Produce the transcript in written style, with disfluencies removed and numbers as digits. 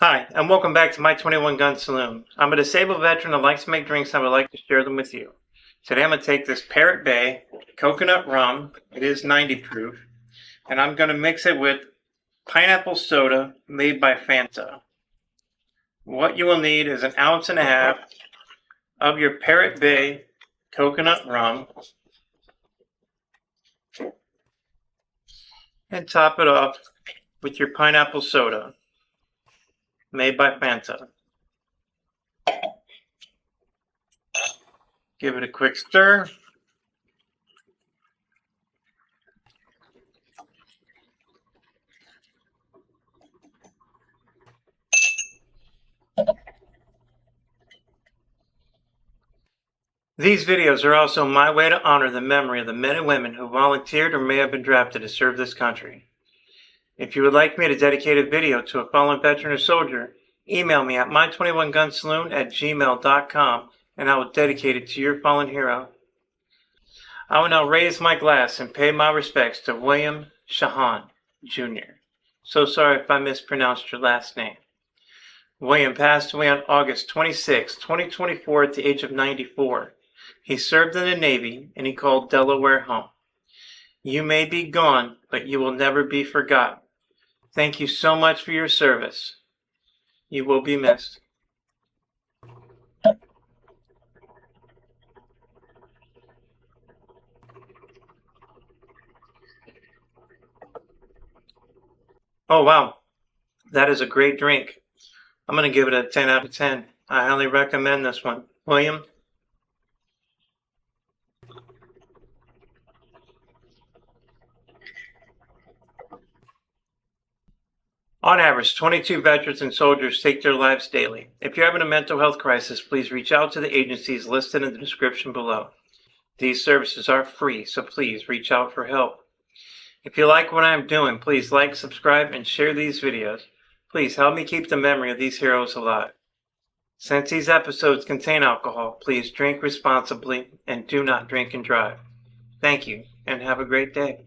Hi, and welcome back to my 21 Gun Saloon. I'm a disabled veteran that likes to make drinks and I would like to share them with you. Today I'm going to take this Parrot Bay coconut rum, it is 90 proof, and I'm going to mix it with pineapple soda made by Fanta. What you will need is 1.5 ounces of your Parrot Bay coconut rum, and top it off with your pineapple soda made by Fanta. Give it a quick stir. These videos are also my way to honor the memory of the men and women who volunteered or may have been drafted to serve this country. If you would like me to dedicate a video to a fallen veteran or soldier, email me at my21gunsaloon@gmail.com and I will dedicate it to your fallen hero. I will now raise my glass and pay my respects to William Shahan, Jr. So sorry if I mispronounced your last name. William passed away on August 26, 2024 at the age of 94. He served in the Navy and he called Delaware home. You may be gone, but you will never be forgotten. Thank you so much for your service. You will be missed. Oh wow, that is a great drink. I'm going to give it a 10 out of 10. I highly recommend this one. William? On average, 22 veterans and soldiers take their lives daily. If you're having a mental health crisis, please reach out to the agencies listed in the description below. These services are free, so please reach out for help. If you like what I'm doing, please like, subscribe, and share these videos. Please help me keep the memory of these heroes alive. Since these episodes contain alcohol, please drink responsibly and do not drink and drive. Thank you, and have a great day.